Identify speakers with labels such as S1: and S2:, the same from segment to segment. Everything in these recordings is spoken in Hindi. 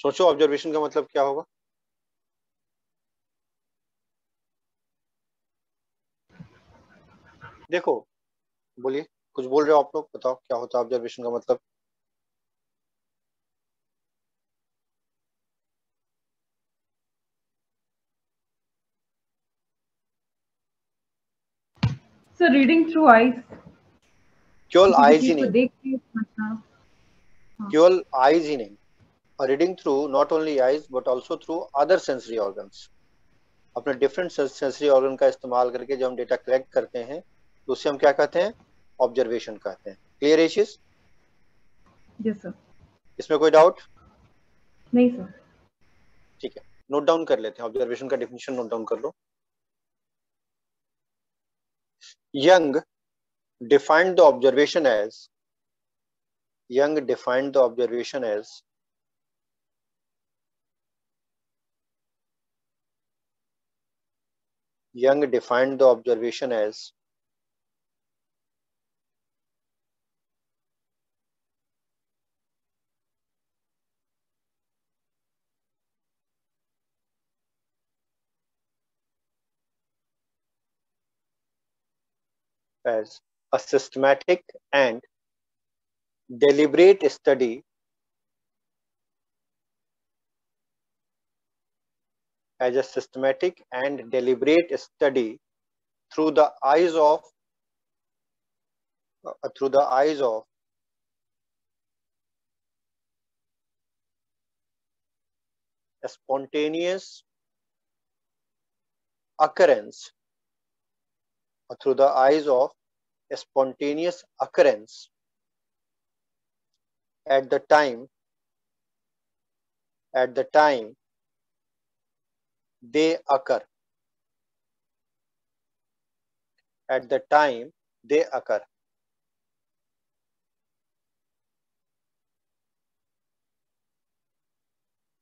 S1: सोचो ऑब्जर्वेशन का मतलब क्या होगा। देखो, बोलिए, कुछ बोल रहे हो आप लोग, बताओ क्या होता है ऑब्जर्वेशन का मतलब।
S2: So reading through eyes,
S1: केवल
S2: किसी
S1: आईज ही
S2: चीज को
S1: नहीं,
S2: देख के समझना। हाँ।
S1: केवल आईज ही नहीं, reading through not only eyes but also through other sensory organs. अपने डिफरेंट सेंसरी ऑर्गन का इस्तेमाल करके जब हम डेटा कलेक्ट करते हैं तो उसे हम क्या कहते हैं, ऑब्जर्वेशन कहते हैं। Clear issues,
S2: yes sir.
S1: इसमें कोई डाउट।
S2: नहीं सर।
S1: ठीक है, नोट डाउन कर लेते हैं, ऑब्जर्वेशन का डेफिनेशन नोट डाउन कर लो। Young defined the observation as, Young defined the observation as Young defined the observation as a systematic and deliberate study, as a systematic and deliberate study through the eyes of through the eyes of a spontaneous occurrence, through the eyes of a spontaneous occurrence at the time, at the time they occur, at the time they occur.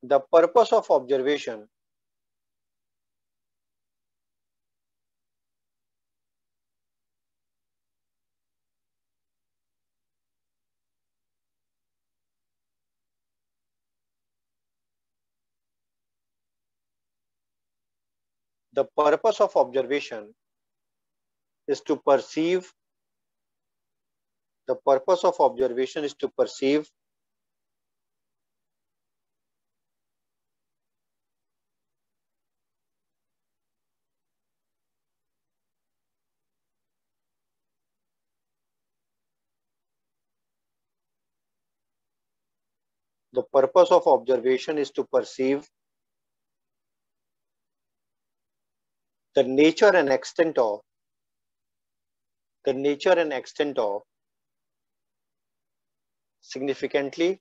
S1: The purpose of observation, the purpose of observation is to perceive, the purpose of observation is to perceive the purpose of observation is to perceive the nature and extent of, the nature and extent of significantly,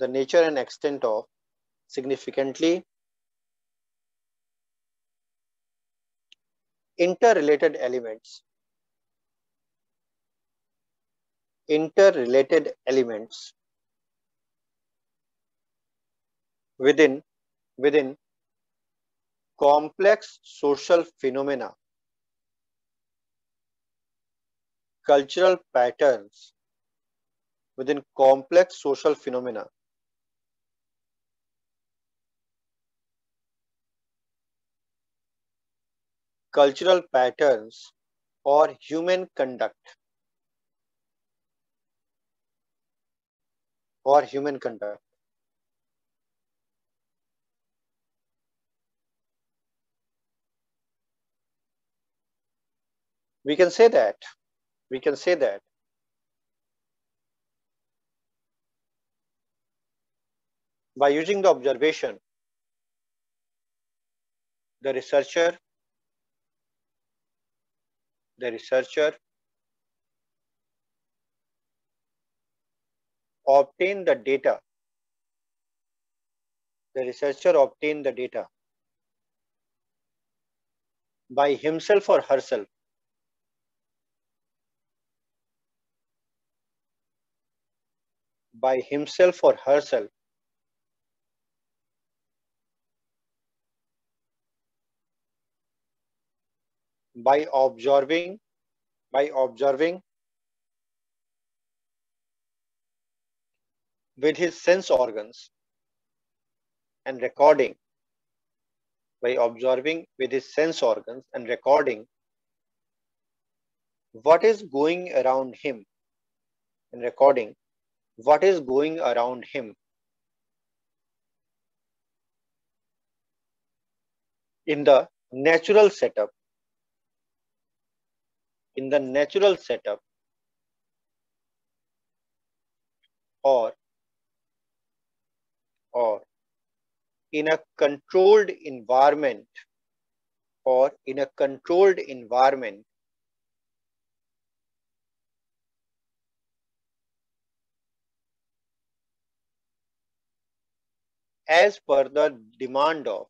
S1: the nature and extent of significantly interrelated elements, interrelated elements within complex social phenomena, cultural patterns within complex social phenomena, cultural patterns or human conduct, or human conduct. We can say that, we can say that by using the observation, the researcher, the researcher obtain the data, the researcher obtain the data by himself or herself, by himself or herself, by observing, by observing with his sense organs and recording, by observing with his sense organs and recording what is going around him, and recording what is going around him in the natural setup, in the natural setup, or in a controlled environment, or in a controlled environment as per the demand of,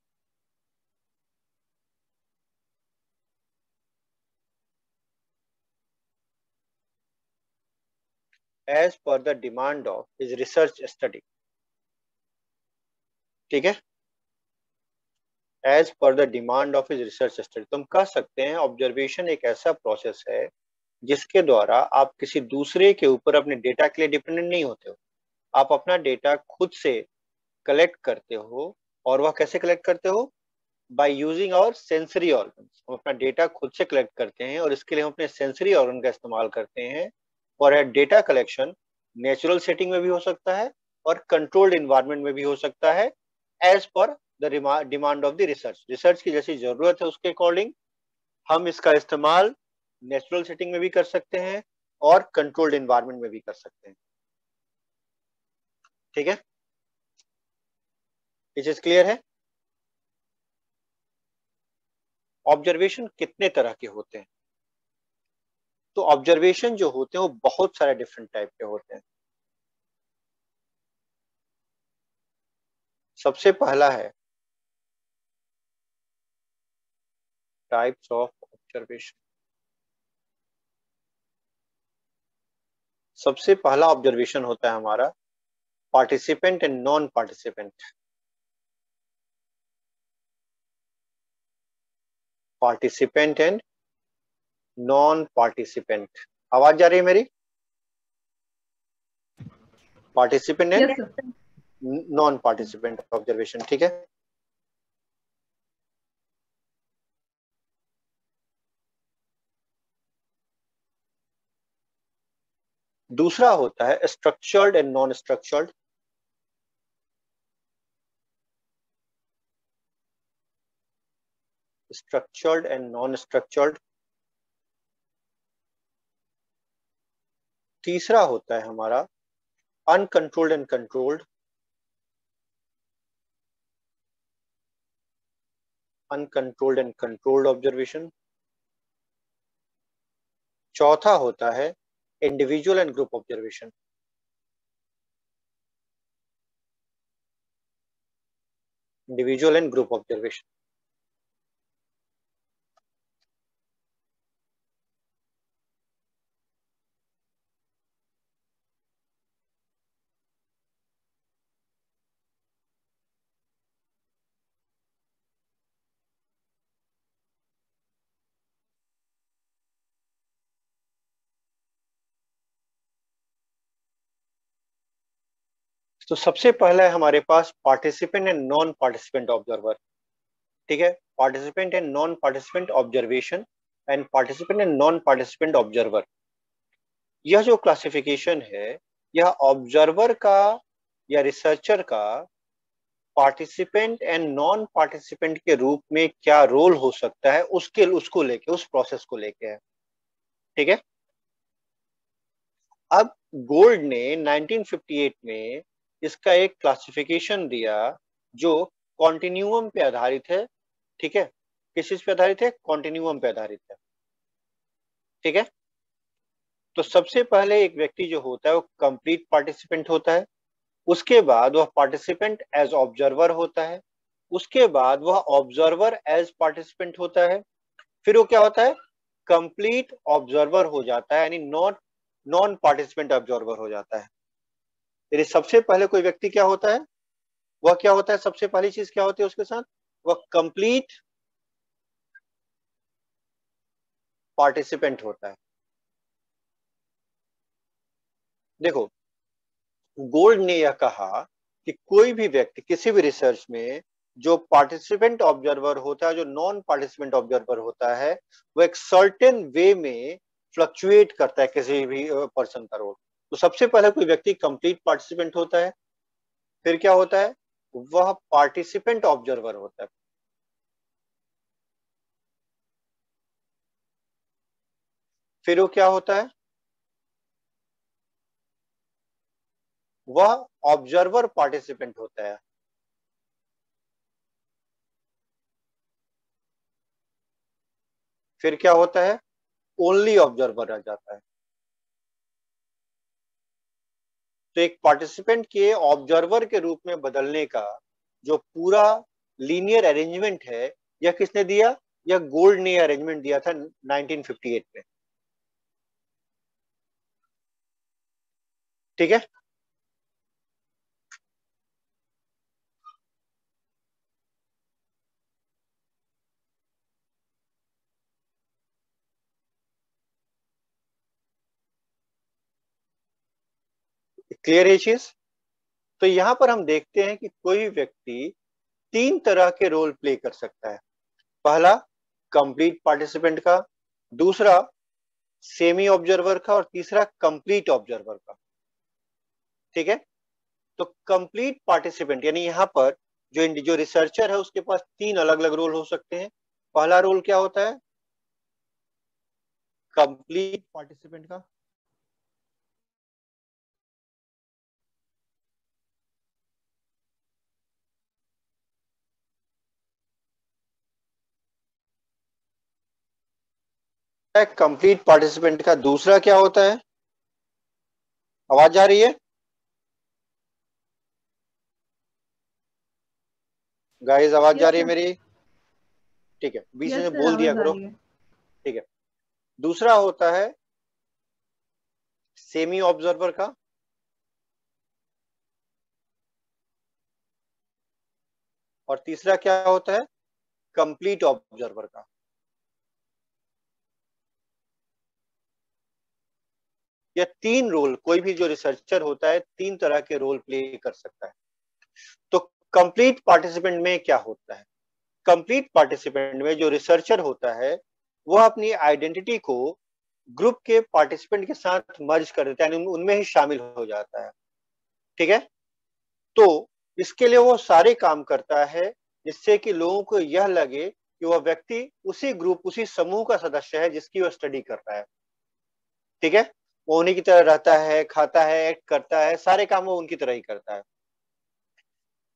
S1: as per the demand of his research study. ठीक है, as per the demand of his research study. तो हम कह सकते हैं ऑब्जर्वेशन एक ऐसा प्रोसेस है जिसके द्वारा आप किसी दूसरे के ऊपर अपने डेटा के लिए डिपेंडेंट नहीं होते हो, आप अपना डेटा खुद से कलेक्ट करते हो। और वह कैसे कलेक्ट करते हो? By using our sensory organs. हम अपना डेटा खुद से कलेक्ट करते हैं और इसके लिए हम अपने सेंसरी ऑर्गन का इस्तेमाल करते हैं। और डेटा कलेक्शन नेचुरल सेटिंग में भी हो सकता है और कंट्रोल्ड इन्वायरमेंट में भी हो सकता है, as per the demand of the research. Research की जैसी जरूरत है उसके अकॉर्डिंग हम इसका इस्तेमाल नेचुरल सेटिंग में भी कर सकते हैं और कंट्रोल्ड इन्वायरमेंट में भी कर सकते हैं। ठीक है, ये चीज क्लियर है? ऑब्जर्वेशन कितने तरह के होते हैं? तो ऑब्जर्वेशन जो होते हैं वो बहुत सारे डिफरेंट टाइप के होते हैं। सबसे पहला है टाइप्स ऑफ ऑब्जर्वेशन। सबसे पहला ऑब्जर्वेशन होता है हमारा participant and non participant. Participant and non participant. आवाज जा रही है मेरी? Participant and non participant observation. ठीक है, दूसरा होता है structured and non structured. Structured and non structured. तीसरा होता है हमारा uncontrolled and controlled. Uncontrolled and controlled observation. चौथा होता है individual and group observation. Individual and group observation. तो सबसे पहला है हमारे पास participant and non participant observer. ठीक है, participant and non participant observation and participant and non participant observer. यह जो क्लासिफिकेशन है यह ऑब्जर्वर का या रिसर्चर का पार्टिसिपेंट एंड नॉन पार्टिसिपेंट के रूप में क्या रोल हो सकता है उसको लेके, उस प्रोसेस को लेके है। ठीक है, अब गोल्ड ने 1958 में इसका एक क्लासिफिकेशन दिया जो कॉन्टिन्यूअम पे आधारित है। ठीक है, किस चीज पे आधारित है? कॉन्टिन्यूअम पे आधारित है। ठीक है, तो सबसे पहले एक व्यक्ति जो होता है वो कंप्लीट पार्टिसिपेंट होता है, उसके बाद वह पार्टिसिपेंट एज ऑब्जर्वर होता है, उसके बाद वह ऑब्जर्वर एज पार्टिसिपेंट होता है, फिर वो क्या होता है? कंप्लीट ऑब्जर्वर हो जाता है, यानी नॉन पार्टिसिपेंट ऑब्जर्वर हो जाता है। यदि सबसे पहले कोई व्यक्ति क्या होता है, वह क्या होता है? सबसे पहली चीज क्या होती है उसके साथ? वह कंप्लीट पार्टिसिपेंट होता है। देखो, गोल्ड ने यह कहा कि कोई भी व्यक्ति किसी भी रिसर्च में जो पार्टिसिपेंट ऑब्जर्वर होता है, जो नॉन पार्टिसिपेंट ऑब्जर्वर होता है, वो एक सर्टेन वे में फ्लक्चुएट करता है किसी भी पर्सन का रोल। तो सबसे पहले कोई व्यक्ति कंप्लीट पार्टिसिपेंट होता है, फिर क्या होता है, वह पार्टिसिपेंट ऑब्जर्वर होता है, फिर वो क्या होता है, वह ऑब्जर्वर पार्टिसिपेंट होता है, फिर क्या होता है, ओनली ऑब्जर्वर रह जाता है। तो एक पार्टिसिपेंट के ऑब्जर्वर के रूप में बदलने का जो पूरा लीनियर अरेंजमेंट है, यह किसने दिया, यह गोल्ड ने अरेंजमेंट दिया था 1958 में। ठीक है, क्लियर है चीज। तो यहां पर हम देखते हैं कि कोई व्यक्ति तीन तरह के रोल प्ले कर सकता है। पहला कंप्लीट पार्टिसिपेंट का, दूसरा सेमी ऑब्जर्वर का, और तीसरा कंप्लीट ऑब्जर्वर का। ठीक है, तो कंप्लीट पार्टिसिपेंट यानी यहां पर जो रिसर्चर है उसके पास तीन अलग अलग रोल हो सकते हैं। पहला रोल क्या होता है, कंप्लीट पार्टिसिपेंट का, कंप्लीट पार्टिसिपेंट का दूसरा क्या होता है, आवाज आ रही है गाइस, आवाज जा
S2: यस
S1: रही है
S2: सर।
S1: मेरी? ठीक है, बीच
S2: यस
S1: में
S2: सर,
S1: बोल दिया
S2: आवाज आ
S1: करो।
S2: रही है।
S1: ठीक है, दूसरा होता है सेमी ऑब्जर्वर का, और तीसरा क्या होता है, कंप्लीट ऑब्जर्वर का। यह तीन रोल कोई भी जो रिसर्चर होता है तीन तरह के रोल प्ले कर सकता है। तो कंप्लीट पार्टिसिपेंट में क्या होता है, कंप्लीट पार्टिसिपेंट में जो रिसर्चर होता है वह अपनी आइडेंटिटी को ग्रुप के पार्टिसिपेंट के साथ मर्ज कर देता है, यानी उनमें ही शामिल हो जाता है। ठीक है, तो इसके लिए वो सारे काम करता है जिससे कि लोगों को यह लगे कि वह व्यक्ति उसी ग्रुप उसी समूह का सदस्य है जिसकी वह स्टडी कर रहा है। ठीक है, वो उन्हीं की तरह रहता है, खाता है, एक्ट करता है, सारे काम वो उनकी तरह ही करता है।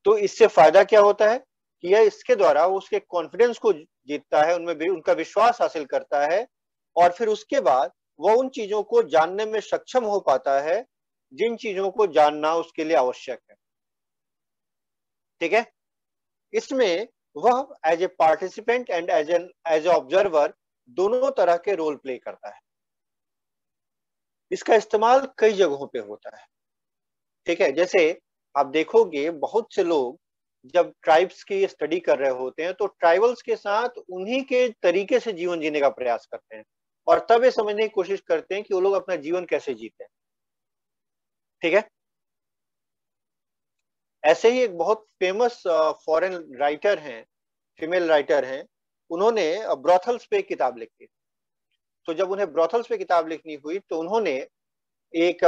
S1: तो इससे फायदा क्या होता है कि यह इसके द्वारा वो उसके कॉन्फिडेंस को जीतता है, उनमें उनका विश्वास हासिल करता है, और फिर उसके बाद वह उन चीजों को जानने में सक्षम हो पाता है जिन चीजों को जानना उसके लिए आवश्यक है। ठीक है, इसमें वह as a participant and as a observer दोनों तरह के रोल प्ले करता है। इसका इस्तेमाल कई जगहों पे होता है। ठीक है, जैसे आप देखोगे बहुत से लोग जब ट्राइब्स की स्टडी कर रहे होते हैं तो ट्राइबल्स के साथ उन्हीं के तरीके से जीवन जीने का प्रयास करते हैं, और तब ये समझने की कोशिश करते हैं कि वो लोग अपना जीवन कैसे जीते हैं। ठीक है, ऐसे ही एक बहुत फेमस फॉरेन राइटर हैं, फीमेल राइटर हैं, उन्होंने ब्रॉथल्स पे किताब लिखी। तो जब उन्हें ब्रॉथल्स पे किताब लिखनी हुई तो उन्होंने एक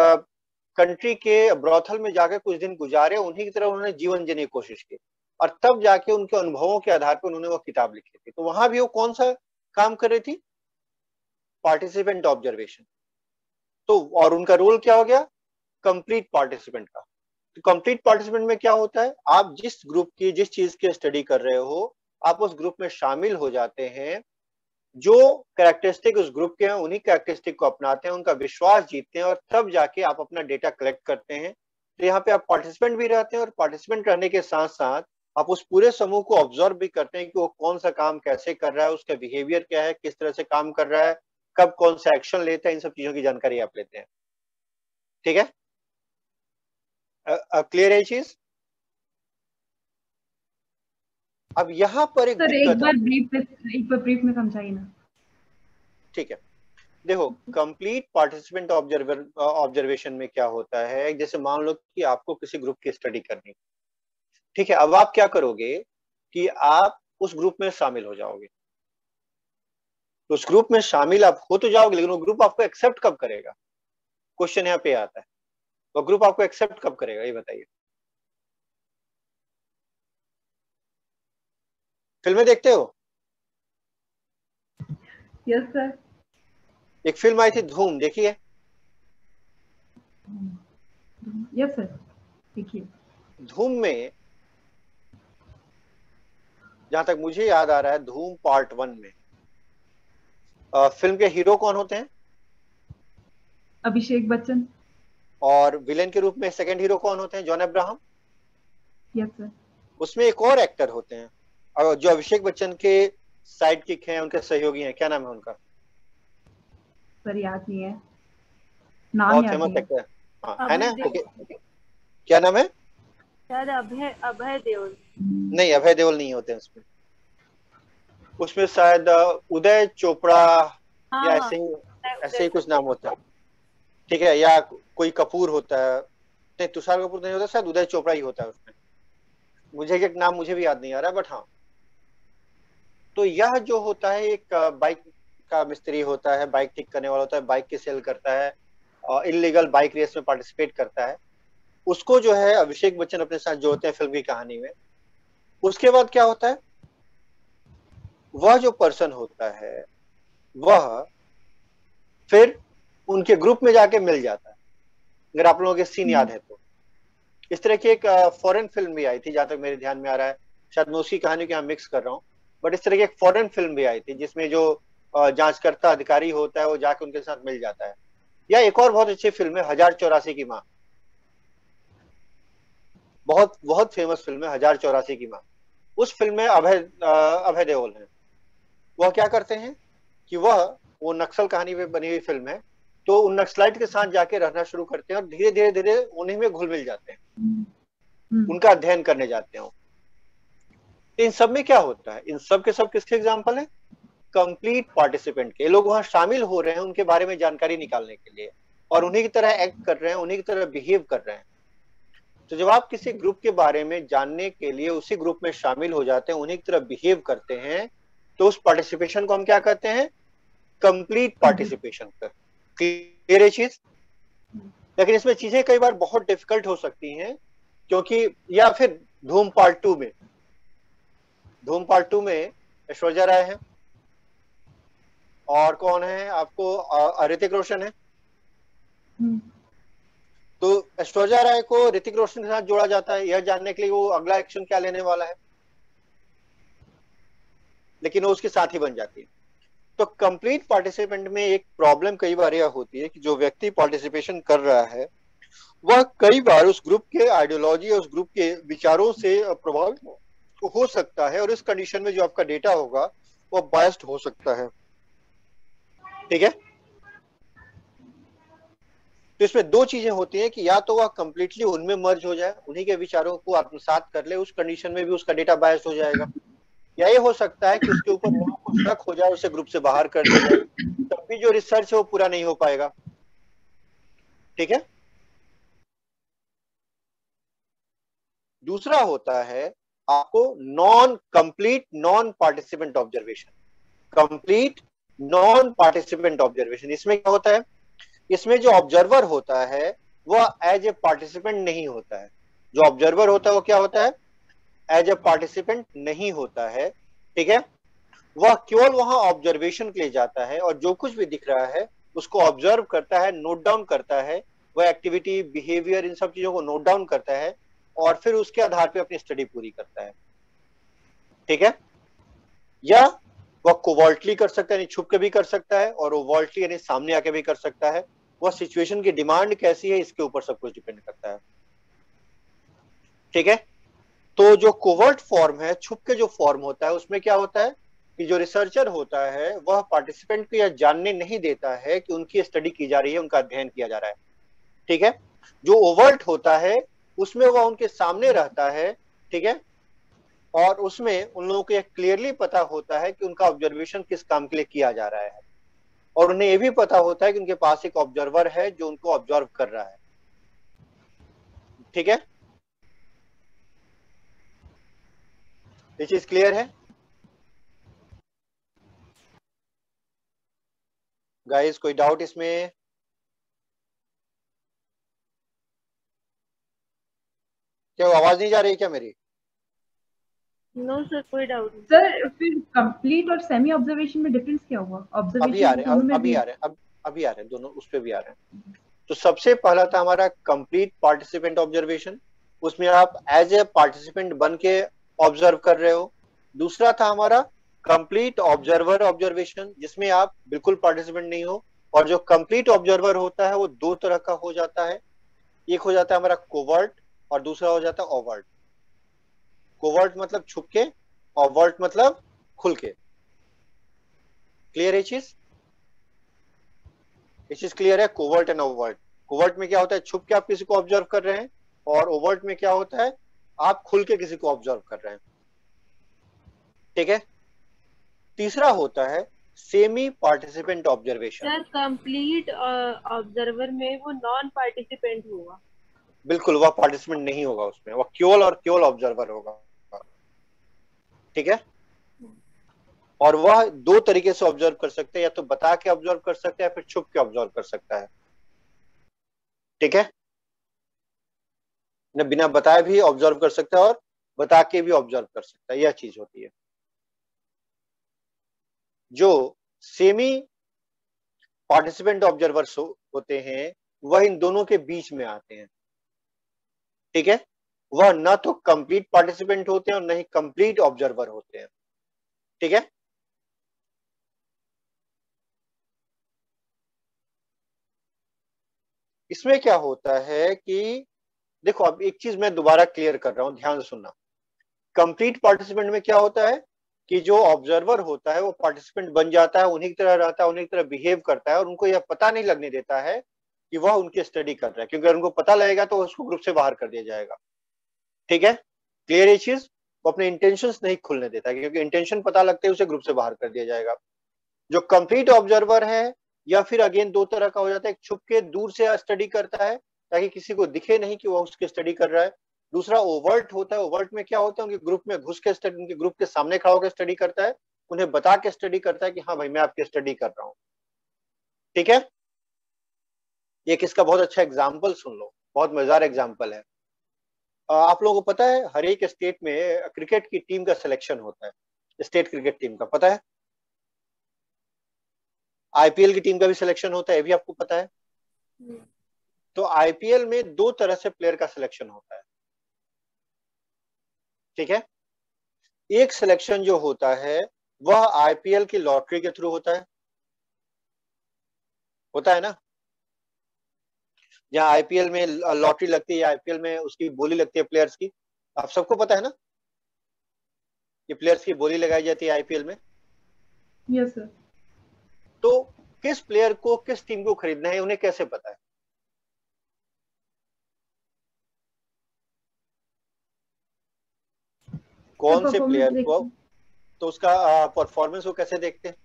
S1: कंट्री के ब्रॉथल में जाकर कुछ दिन गुजारे, उन्हीं की तरह उन्होंने जीवन जीने की कोशिश की, और तब जाके उनके अनुभवों के आधार पर उन्होंने वो किताब लिखी थी। तो वहां भी वो कौन सा काम कर रही थी, पार्टिसिपेंट ऑब्जर्वेशन। तो और उनका रोल क्या हो गया, कंप्लीट पार्टिसिपेंट का। तो कंप्लीट पार्टिसिपेंट में क्या होता है, आप जिस ग्रुप की जिस चीज की स्टडी कर रहे हो आप उस ग्रुप में शामिल हो जाते हैं, जो कैरेक्टरिस्टिक उस ग्रुप के हैं उन्हीं कैरेक्टरिस्टिक को अपनाते हैं, उनका विश्वास जीतते हैं, और तब जाके आप अपना डेटा कलेक्ट करते हैं। तो यहाँ पे आप पार्टिसिपेंट भी रहते हैं, और पार्टिसिपेंट रहने के साथ साथ आप उस पूरे समूह को ऑब्जर्व भी करते हैं कि वो कौन सा काम कैसे कर रहा है, उसका बिहेवियर क्या है, किस तरह से काम कर रहा है, कब कौन सा एक्शन लेता है, इन सब चीजों की जानकारी आप लेते हैं। ठीक है, क्लियर है ये चीज? अब यहाँ पर एक
S2: सर
S1: दिक्कत आती है।
S2: एक बार ब्रीफ में समझाइए ना।
S1: ठीक है, देखो कंप्लीट पार्टिसिपेंट ऑब्जर्वेशन में क्या होता है, जैसे मान लो कि आपको किसी ग्रुप की स्टडी करनी, ठीक है, अब आप क्या करोगे कि आप उस ग्रुप में शामिल हो जाओगे। तो उस ग्रुप में शामिल आप हो तो जाओगे, लेकिन वो ग्रुप आपको एक्सेप्ट कब करेगा, क्वेश्चन यहाँ पे आता है। वो ग्रुप आपको एक्सेप्ट कब करेगा ये बताइए। फिल्में देखते हो?
S2: Yes sir.
S1: एक फिल्म आई थी धूम, देखी है?
S2: यस सर, देखिए।
S1: धूम में जहां तक मुझे याद आ रहा है, धूम पार्ट 1 में फिल्म के हीरो कौन होते हैं?
S2: अभिषेक बच्चन।
S1: और विलेन के रूप में सेकंड हीरो कौन होते हैं? John Abraham.
S2: Yes sir.
S1: उसमें एक और एक्टर होते हैं और जो अभिषेक बच्चन के साइड किक हैं, उनके सहयोगी हैं, क्या नाम है उनका?
S2: सर याद नहीं है, नाम
S1: बहुत
S2: याद
S1: फेमस
S2: नहीं है।
S1: एक्टर है, हाँ है
S3: अभय
S1: ना? तो
S3: देओल।
S1: क्या नाम है?
S3: शायद अभय अभय देओल।
S1: नहीं, अभय देओल नहीं होते हैं उसमें। उसमें शायद उदय चोपड़ा या
S3: हाँ हाँ,
S1: ऐसे
S3: उदय
S1: ही कुछ
S3: चोपड़ा।
S1: नाम होता है, ठीक है, या कोई कपूर होता है। नहीं, तुषार कपूर नहीं होता, शायद उदय चोपड़ा ही होता है उसमें। मुझे एक नाम मुझे भी याद नहीं आ रहा, बट हाँ। तो यह जो होता है एक बाइक का मिस्त्री होता है, बाइक ठीक करने वाला होता है, बाइक की सेल करता है, इलीगल बाइक रेस में पार्टिसिपेट करता है। उसको जो है अभिषेक बच्चन अपने साथ जोड़ते हैं फिल्म की कहानी में। उसके बाद क्या होता है, वह जो पर्सन होता है वह फिर उनके ग्रुप में जाके मिल जाता है, अगर आप लोगों के सीन याद है तो। इस तरह की एक फॉरेन फिल्म भी आई थी, जहां तक मेरे ध्यान में आ रहा है, शायद मैं उसकी कहानी को यहाँ मिक्स कर रहा हूँ, बट इस तरह की एक फॉरेन फिल्म भी आई थी जिसमें जो जांचकर्ता अधिकारी होता है वो जाके उनके साथ मिल जाता है। या एक और बहुत अच्छी फिल्म है 1084 की माँ, बहुत बहुत फेमस फिल्म है 1084 की माँ। उस फिल्म में अभय देओल है। वह क्या करते हैं कि वो नक्सल कहानी पे बनी हुई फिल्म है, तो उन नक्सलाइट के साथ जाके रहना शुरू करते हैं और धीरे धीरे धीरे उन्हीं में घुल मिल जाते हैं, उनका अध्ययन करने जाते हैं। इन सब में क्या होता है, इन सब के सब किसके एग्जाम्पल है? कंप्लीट पार्टिसिपेंट के। लोग वहां शामिल हो रहे हैं उनके बारे में जानकारी निकालने के लिए, और उन्हीं की तरह एक्ट कर रहे हैं, उन्हीं की तरह बिहेव कर रहे हैं। तो जब आप किसी ग्रुप के बारे में जानने के लिए उसी ग्रुप में शामिल हो जाते हैं, उन्हीं की तरह बिहेव करते हैं, तो उस पार्टिसिपेशन को हम क्या कहते हैं? कंप्लीट पार्टिसिपेशन कर। क्लियर है चीज? लेकिन इसमें चीजें कई बार बहुत डिफिकल्ट हो सकती हैं, क्योंकि या फिर धूम पार्ट 2 में, धूम पार्ट 2 में ऐश्वर्या राय है, और कौन है आपको? ऋतिक रोशन है। तो ऐश्वर्या राय को ऋतिक रोशन के साथ जोड़ा जाता है यह जानने के लिए वो अगला एक्शन क्या लेने वाला है, लेकिन वो उसके साथ ही बन जाती है। तो कंप्लीट पार्टिसिपेंट में एक प्रॉब्लम कई बार यह होती है कि जो व्यक्ति पार्टिसिपेशन कर रहा है वह कई बार उस ग्रुप के आइडियोलॉजी और उस ग्रुप के विचारों से प्रभावित हो सकता है, और इस कंडीशन में जो आपका डेटा होगा वह बायस्ड हो सकता है। ठीक है? तो इसमें दो चीजें होती हैं कि या तो वह कंप्लीटली उनमें मर्ज हो जाए, उन्हीं के विचारों को आत्मसात कर ले, उस कंडीशन में भी उसका डेटा बायस्ड हो जाएगा। या ये हो सकता है कि उसके ऊपर लोगों को शक हो जाए, उसे ग्रुप से बाहर कर दिया जाए, तब भी जो रिसर्च है वो पूरा नहीं हो पाएगा। ठीक है? दूसरा होता है आपको non participant observation. Complete non participant observation, इसमें क्या होता है? इसमें जो ऑब्जर्वर होता है वह एज ए पार्टिसिपेंट नहीं होता है। जो ऑब्जर्वर होता है वो क्या होता है? एज ए पार्टिसिपेंट नहीं होता है। ठीक है? वह केवल वहां ऑब्जर्वेशन के लिए जाता है, और जो कुछ भी दिख रहा है उसको ऑब्जर्व करता है, नोट डाउन करता है, वह एक्टिविटी, बिहेवियर, इन सब चीजों को नोट डाउन करता है, और फिर उसके आधार पर अपनी स्टडी पूरी करता है। ठीक है? या वह कोवॉल्टली कर सकता है, यानी छुप के भी कर सकता है, और वॉल्टली यानी सामने आके भी कर सकता है। वह सिचुएशन की डिमांड कैसी है इसके ऊपर सब कुछ डिपेंड करता है। ठीक है? तो जो कोवर्ट फॉर्म है, छुप के जो फॉर्म होता है, उसमें क्या होता है कि जो रिसर्चर होता है वह पार्टिसिपेंट को यह जानने नहीं देता है कि उनकी स्टडी की जा रही है, उनका अध्ययन किया जा रहा है। ठीक है? जो ओवर्ट होता है उसमें वह उनके सामने रहता है। ठीक है? और उसमें उन लोगों को यह क्लियरली पता होता है कि उनका ऑब्जर्वेशन किस काम के लिए किया जा रहा है। और उन्हें ये भी पता होता है कि उनके पास एक ऑब्जर्वर है जो उनको ऑब्जर्व कर रहा है। ठीक है, ये चीज क्लियर है गाइस? कोई डाउट इसमें? क्या आवाज नहीं जा रही क्या मेरी?
S3: नो सर, कोई डाउट नहीं।
S2: सर फिर कंप्लीट और सेमी ऑब्जर्वेशन में डिफरेंस क्या होगा?
S1: अभी आ
S2: ऑब्जर्वेशन
S1: रहे
S2: दोनों
S1: हैं,
S2: में
S1: अभी
S2: भी
S1: आ रहे हैं, अभी आ रहे हैं, दोनों उस पे भी आ रहे हैं। तो सबसे पहला था हमारा कंप्लीट पार्टिसिपेंट ऑब्जर्वेशन, उसमें आप एज ए पार्टिसिपेंट बन के ऑब्जर्व कर रहे हो। दूसरा था हमारा कंप्लीट ऑब्जर्वर ऑब्जर्वेशन, जिसमें आप बिल्कुल पार्टिसिपेंट नहीं हो। और जो कंप्लीट ऑब्जर्वर होता है वो दो तरह का हो जाता है, एक हो जाता है हमारा कोवर्ट और दूसरा हो जाता है ओवर्ट। कोवर्ट मतलब छुप के, ओवर्ट मतलब खुल के। क्लियर है चीज? ये चीज क्लियर है? Covert and overt. कोवर्ट में क्या होता है, छुप के आप किसी को ऑब्जर्व कर रहे हैं, और ओवर्ट में क्या होता है, आप खुल के किसी को ऑब्जर्व कर रहे हैं। ठीक है। तीसरा होता है semi participant observation.
S3: Sir complete observer में वो नॉन पार्टिसिपेंट होगा।
S1: बिल्कुल, वह पार्टिसिपेंट नहीं होगा उसमें, वह केवल और केवल ऑब्जर्वर होगा। ठीक है। और वह दो तरीके से ऑब्जर्व कर सकते हैं, या तो बता के ऑब्जर्व कर सकते हैं या फिर छुप के ऑब्जर्व कर सकता है। ठीक है, न बिना बताए भी ऑब्जर्व कर सकता है और बता के भी ऑब्जर्व कर सकता है, यह चीज होती है। जो सेमी पार्टिसिपेंट ऑब्जर्वर्स होते हैं वह इन दोनों के बीच में आते हैं। ठीक है, वह न तो कंप्लीट पार्टिसिपेंट होते हैं और न ही कंप्लीट ऑब्जर्वर होते हैं। ठीक है, इसमें क्या होता है कि देखो, अब एक चीज मैं दोबारा क्लियर कर रहा हूं, ध्यान से सुनना। कंप्लीट पार्टिसिपेंट में क्या होता है कि जो ऑब्जर्वर होता है वो पार्टिसिपेंट बन जाता है, उन्हीं की तरह रहता है, उन्हीं की तरह बिहेव करता है, और उनको यह पता नहीं लगने देता है कि वह उनकी स्टडी कर रहा है, क्योंकि अगर उनको पता लगेगा तो उसको ग्रुप से बाहर कर दिया जाएगा। ठीक है, क्लियर ये चीज? वो अपने इंटेंशंस नहीं खुलने देता, क्योंकि इंटेंशन पता लगते ही उसे ग्रुप से बाहर कर दिया जाएगा। जो कंप्लीट ऑब्जर्वर है, या फिर अगेन दो तरह का हो जाता है, एक छुप के दूर से स्टडी करता है ताकि किसी को दिखे नहीं कि वह उसकी स्टडी कर रहा है। दूसरा ओवर्ट होता है। ओवर्ट में क्या होता है, उनके ग्रुप में घुस के स्टडी, उनके ग्रुप के सामने खड़ा होकर स्टडी करता है, उन्हें बता के स्टडी करता है कि हाँ भाई मैं आपकी स्टडी कर रहा हूँ। ठीक है, एक इसका बहुत अच्छा एग्जाम्पल सुन लो, बहुत मजेदार एग्जाम्पल है। आप लोगों को पता है हर एक स्टेट में क्रिकेट की टीम का सिलेक्शन होता है, स्टेट क्रिकेट टीम का, पता है? आईपीएल की टीम का भी सिलेक्शन होता है, ये भी आपको पता है? तो आईपीएल में दो तरह से प्लेयर का सिलेक्शन होता है। ठीक है, एक सिलेक्शन जो होता है वह आईपीएल की लॉटरी के थ्रू होता है ना, जहां आईपीएल में लॉटरी लगती है, आईपीएल में उसकी बोली लगती है प्लेयर्स की, आप सबको पता है ना कि प्लेयर्स की बोली लगाई जाती है आईपीएल में।
S2: Yes sir.
S1: तो किस प्लेयर को किस टीम को खरीदना है उन्हें कैसे पता है? कौन से
S2: परफॉर्मेंस
S1: प्लेयर को?
S2: देखते हैं।
S1: तो उसका परफॉर्मेंस को कैसे देखते हैं?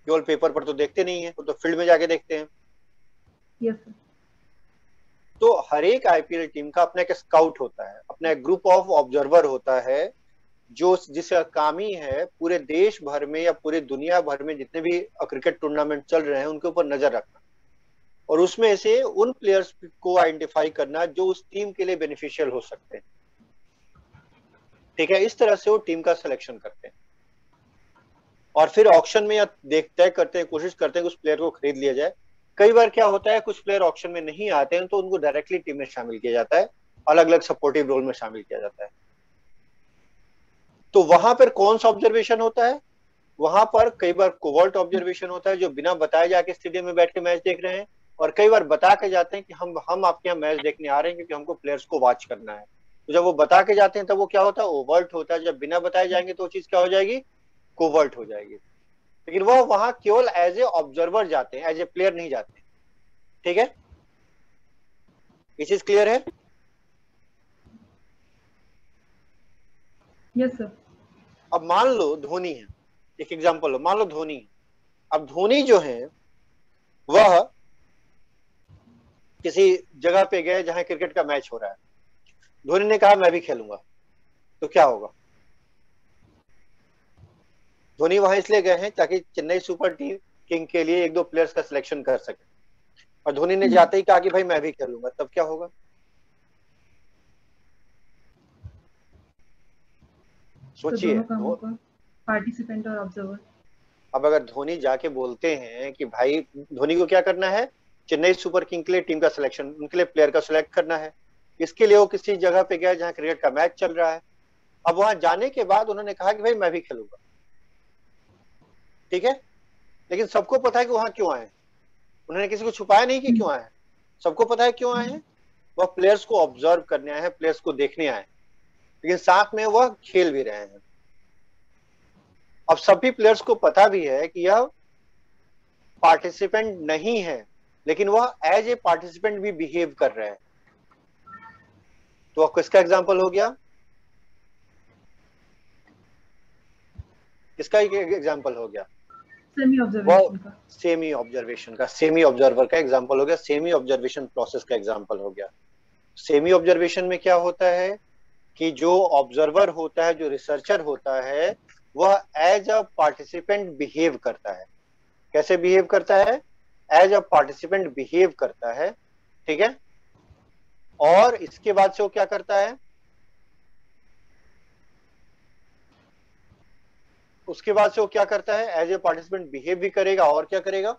S1: केवल पेपर पर तो देखते नहीं है, वो तो फील्ड में जाके देखते हैं।
S2: Yes sir.
S1: तो हर एक आईपीएल टीम का अपना एक स्काउट होता है, अपना एक ग्रुप ऑफ ऑब्जर्वर होता है, जो जिसका काम ही है पूरे देश भर में या पूरे दुनिया भर में जितने भी क्रिकेट टूर्नामेंट चल रहे हैं उनके ऊपर नजर रखना, और उसमें से उन प्लेयर्स को आइडेंटिफाई करना जो उस टीम के लिए बेनिफिशियल हो सकते हैं। ठीक है, इस तरह से वो टीम का सिलेक्शन करते हैं, और फिर ऑक्शन में या तय करते हैं, कोशिश करते हैं कि उस प्लेयर को खरीद लिया जाए। कई बार क्या होता है, कुछ प्लेयर ऑक्शन में नहीं आते हैं तो उनको डायरेक्टली टीम में शामिल किया जाता है, अलग अलग सपोर्टिव रोल में शामिल किया जाता है। तो वहां पर कौन सा ऑब्जर्वेशन होता है? वहां पर कई बार कोवर्ट ऑब्जर्वेशन होता है, जो बिना बताए जाके स्टेडियम में बैठ के मैच देख रहे हैं, और कई बार बता के जाते हैं कि हम आपके यहाँ मैच देखने आ रहे हैं क्योंकि हमको प्लेयर्स को वॉच करना है। तो जब वो बता के जाते हैं तब वो क्या होता है, ओवर्ट होता है। जब बिना बताए जाएंगे तो वो चीज क्या हो जाएगी, कोवर्ट हो जाएगी। लेकिन वो वहां केवल एज ए ऑब्जर्वर जाते हैं, एज ए प्लेयर नहीं जाते। ठीक है, ये चीज क्लियर है?
S2: Yes sir.
S1: अब मान लो धोनी है, एक एग्जांपल लो, मान लो धोनी है। अब धोनी जो है वह किसी जगह पे गए जहां क्रिकेट का मैच हो रहा है, धोनी ने कहा मैं भी खेलूंगा, तो क्या होगा? धोनी वहां इसलिए गए हैं ताकि चेन्नई सुपर टीम किंग के लिए एक दो प्लेयर्स का सिलेक्शन कर सके, और धोनी ने जाते ही कहा कि भाई मैं भी खेलूंगा, तब क्या होगा?
S2: तो
S1: सोचिए।
S2: दोनों काम होगा, पार्टिसिपेंट और ऑब्जर्वर।
S1: अब अगर धोनी जाके बोलते हैं कि भाई धोनी को क्या करना है, चेन्नई सुपर किंग के लिए टीम का सिलेक्शन, उनके लिए प्लेयर का सिलेक्ट करना है, इसके लिए वो किसी जगह पे गया जहां क्रिकेट का मैच चल रहा है। अब वहां जाने के बाद उन्होंने कहा कि भाई मैं भी खेलूंगा, ठीक है, लेकिन सबको पता है कि वहां क्यों आए, उन्होंने किसी को छुपाया नहीं कि क्यों आए हैं, सबको पता है क्यों आए हैं, वह प्लेयर्स को ऑब्जर्व करने आए हैं, प्लेयर्स को देखने आए हैं, लेकिन साथ में वह खेल भी रहे हैं। अब सभी प्लेयर्स को पता भी है कि यह पार्टिसिपेंट नहीं है, लेकिन वह एज ए पार्टिसिपेंट भी बिहेव कर रहे हैं। तो किसका एग्जांपल हो गया, किसका एग्जांपल हो गया?
S2: सेमी ऑब्जर्वेशन का,
S1: सेमी ऑब्जर्वेशन का, सेमी ऑब्जर्वर का एग्जांपल हो गया, सेमी ऑब्जर्वेशन प्रोसेस का एग्जांपल हो गया। सेमी ऑब्जर्वेशन में क्या होता है कि जो ऑब्जर्वर होता है, जो रिसर्चर होता है, वह एज अ पार्टिसिपेंट बिहेव करता है। कैसे बिहेव करता है? एज अ पार्टिसिपेंट बिहेव करता है, ठीक है। और इसके बाद से वो क्या करता है, उसके बाद से वो क्या करता है, एज ए पार्टिसिपेंट बिहेव भी करेगा, और क्या करेगा,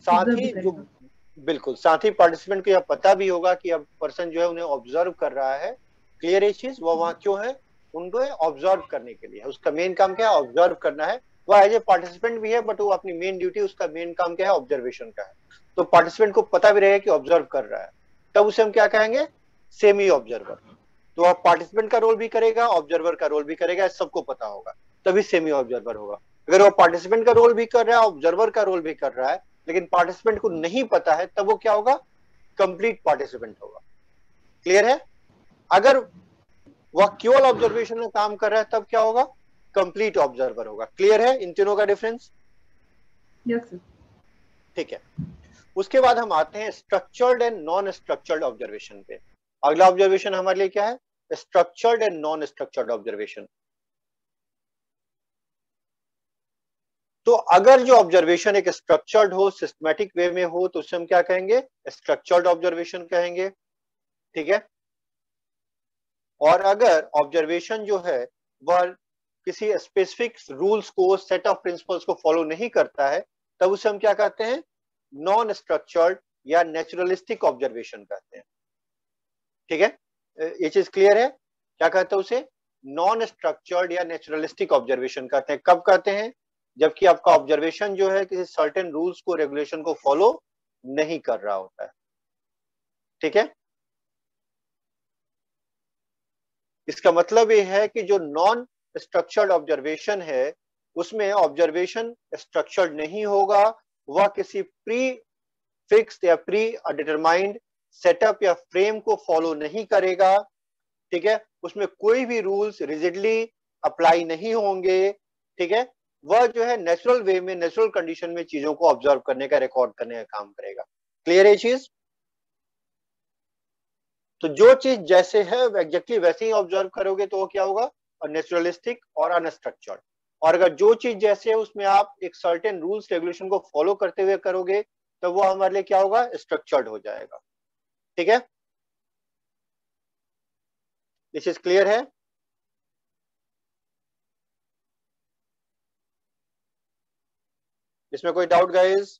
S1: साथ
S2: ऑब्जर्व भी
S1: ही जो,
S2: करेगा।
S1: बिल्कुल, साथ ही पार्टिसिपेंट को यह पता भी होगा कि अब पर्सन जो है उन्हें ऑब्जर्व कर रहा है। क्लियर है चीज, वो वहां क्यों है, उनको ऑब्जर्व करने के लिए, उसका मेन काम क्या है, ऑब्जर्व करना है। वह एज ए पार्टिसिपेंट भी है, बट वो अपनी मेन ड्यूटी, उसका मेन काम क्या है, ऑब्जर्वेशन का है। तो पार्टिसिपेंट को पता भी रहेगा कि ऑब्जर्व कर रहा है, तब उसे हम क्या कहेंगे, सेमी ऑब्जर्वर। तो आप पार्टिसिपेंट का रोल भी करेगा, ऑब्जर्वर का रोल भी करेगा, सबको पता होगा, तभी सेमी ऑब्जर्वर होगा। अगर वो पार्टिसिपेंट का रोल भी कर रहा है, ऑब्जर्वर का रोल भी कर रहा है, लेकिन पार्टिसिपेंट को नहीं पता है, तब वो क्या होगा, कंप्लीट पार्टिसिपेंट होगा। क्लियर है? अगर वह केवल ऑब्जर्वेशन में काम कर रहा है, तब क्या होगा, कंप्लीट ऑब्जर्वर होगा। क्लियर है इन तीनों का डिफरेंस?
S2: Yes sir.
S1: ठीक है। उसके बाद हम आते हैं structured and non structured observation पे। अगला ऑब्जर्वेशन हमारे लिए क्या है, structured and non structured observation. तो अगर जो ऑब्जर्वेशन एक स्ट्रक्चर्ड हो, सिस्टमैटिक वे में हो, तो उसे हम क्या कहेंगे, स्ट्रक्चर्ड ऑब्जर्वेशन कहेंगे, ठीक है। और अगर ऑब्जर्वेशन जो है वह किसी स्पेसिफिक रूल्स को, सेट ऑफ प्रिंसिपल्स को फॉलो नहीं करता है, तब उसे हम क्या कहते हैं, नॉन स्ट्रक्चर्ड या नेचुरलिस्टिक ऑब्जर्वेशन कहते हैं, ठीक है। ये चीज क्लियर है? क्या कहते हैं उसे, नॉन स्ट्रक्चर्ड या नेचुरलिस्टिक ऑब्जर्वेशन कहते हैं। कब कहते हैं, जबकि आपका ऑब्जर्वेशन जो है किसी सर्टेन रूल्स को, रेगुलेशन को फॉलो नहीं कर रहा होता है, ठीक है। इसका मतलब ये है कि जो नॉन स्ट्रक्चर्ड ऑब्जर्वेशन है, उसमें ऑब्जर्वेशन स्ट्रक्चर्ड नहीं होगा, वह किसी प्री फिक्स या प्री डिटरमाइंड सेटअप या फ्रेम को फॉलो नहीं करेगा, ठीक है। उसमें कोई भी रूल्स रिजिडली अप्लाई नहीं होंगे, ठीक है। वह जो है नेचुरल वे में, नेचुरल कंडीशन में चीजों को ऑब्जर्व करने का, रिकॉर्ड करने का काम करेगा। क्लियर है चीज? तो जो चीज जैसे है एग्जैक्टली वैसे ही ऑब्जर्व करोगे तो वो क्या होगा, नेचुरलिस्टिक और अनस्ट्रक्चर्ड। और अगर जो चीज जैसे है उसमें आप एक सर्टेन रूल्स रेगुलेशन को फॉलो करते हुए करोगे, तो वो हमारे लिए क्या होगा, स्ट्रक्चर्ड हो जाएगा, ठीक है। दिस इज क्लियर है? इसमें कोई डाउट गाइस?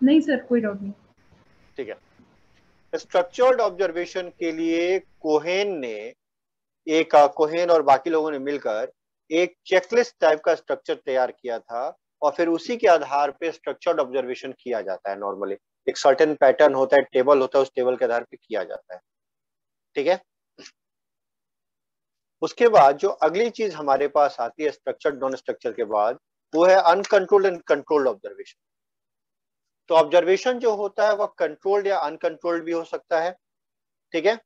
S2: नहीं सर, कोई डाउट नहीं।
S1: ठीक है। स्ट्रक्चर्ड ऑब्जर्वेशन के लिए कोहेन और बाकी लोगों ने मिलकर एक चेकलिस्ट टाइप का स्ट्रक्चर तैयार किया था, और फिर उसी के आधार पे स्ट्रक्चर्ड ऑब्जर्वेशन किया जाता है। नॉर्मली एक सर्टेन पैटर्न होता है, टेबल होता है, उस टेबल के आधार पे किया जाता है, ठीक है। उसके बाद जो अगली चीज हमारे पास आती है स्ट्रक्चर्ड नॉन स्ट्रक्चर के बाद, वो है अनकंट्रोल्ड एंड कंट्रोल्ड ऑब्जर्वेशन। तो ऑब्जर्वेशन जो होता है वह कंट्रोल्ड या अनकंट्रोल्ड भी हो सकता है, ठीक है।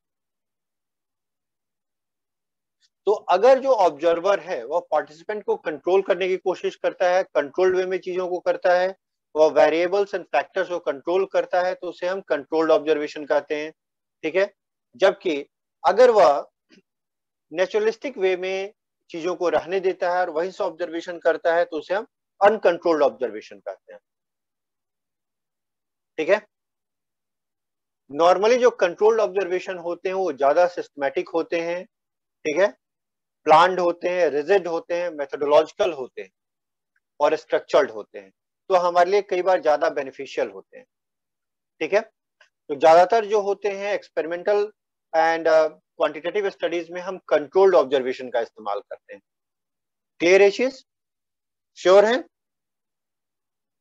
S1: तो अगर जो ऑब्जर्वर है वह पार्टिसिपेंट को कंट्रोल करने की कोशिश करता है, कंट्रोल्ड वे में चीजों को करता है, वह वेरिएबल्स एंड फैक्टर्स को कंट्रोल करता है, तो उसे हम कंट्रोल्ड ऑब्जर्वेशन कहते हैं, ठीक है। जबकि अगर वह नेचुरलिस्टिक वे में चीजों को रहने देता है और वहीं से ऑब्जर्वेशन करता है, तो उसे हम अनकंट्रोल्ड ऑब्जर्वेशन कहते हैं, ठीक है। नॉर्मली जो कंट्रोल्ड ऑब्जर्वेशन होते हैं वो ज्यादा सिस्टमैटिक होते हैं, ठीक है, प्लान्ड होते हैं, रिजिड होते हैं, मेथोडोलॉजिकल होते हैं और स्ट्रक्चर्ड होते हैं, तो हमारे लिए कई बार ज्यादा बेनिफिशियल होते हैं, ठीक है। तो ज्यादातर जो होते हैं एक्सपेरिमेंटल एंड क्वांटिटेटिव स्टडीज में हम कंट्रोल्ड ऑब्जर्वेशन का इस्तेमाल करते हैं। क्लियर है चीज? श्योर है?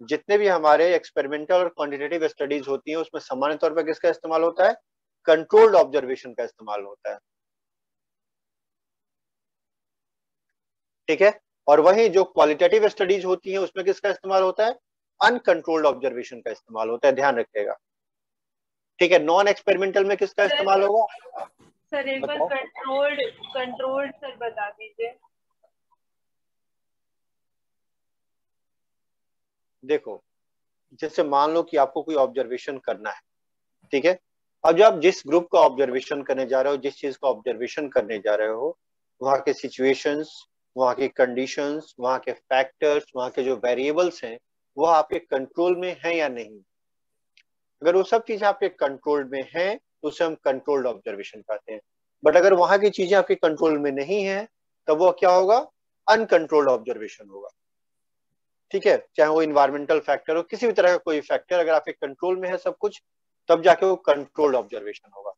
S1: जितने भी हमारे एक्सपेरिमेंटल और क्वांटिटेटिव स्टडीज होती हैं उसमें सामान्य तौर पर किसका इस्तेमाल होता है? कंट्रोल्ड ऑब्जर्वेशन का इस्तेमाल होता है, ठीक है। और वहीं जो क्वालिटेटिव स्टडीज होती हैं उसमें किसका इस्तेमाल होता है? अनकंट्रोल्ड ऑब्जर्वेशन का इस्तेमाल होता है, ध्यान रखिएगा, ठीक है। नॉन एक्सपेरिमेंटल में किसका इस्तेमाल होगा?
S3: सर एक बार कंट्रोल्ड कंट्रोल्ड सर बता दीजिए।
S1: देखो, जैसे मान लो कि आपको कोई ऑब्जर्वेशन करना है, ठीक है। अब जो आप जिस ग्रुप का ऑब्जर्वेशन करने जा रहे हो, जिस चीज का ऑब्जर्वेशन करने जा रहे हो, वहाँ के सिचुएशंस, वहाँ की कंडीशंस, वहाँ के फैक्टर्स, वहाँ के जो वेरिएबल्स हैं वो आपके कंट्रोल में है या नहीं। अगर वो सब चीजें आपके कंट्रोल में हैं तो उसे हम कंट्रोल्ड ऑब्जर्वेशन कहते हैं। बट अगर वहां की चीजें आपके कंट्रोल में नहीं है तब वो क्या होगा? अनकंट्रोल्ड ऑब्जर्वेशन होगा, ठीक है। चाहे वो इन्वायरमेंटल फैक्टर हो, किसी भी तरह का कोई फैक्टर अगर आपके कंट्रोल में है सब कुछ, तब जाके वो कंट्रोल्ड ऑब्जर्वेशन होगा।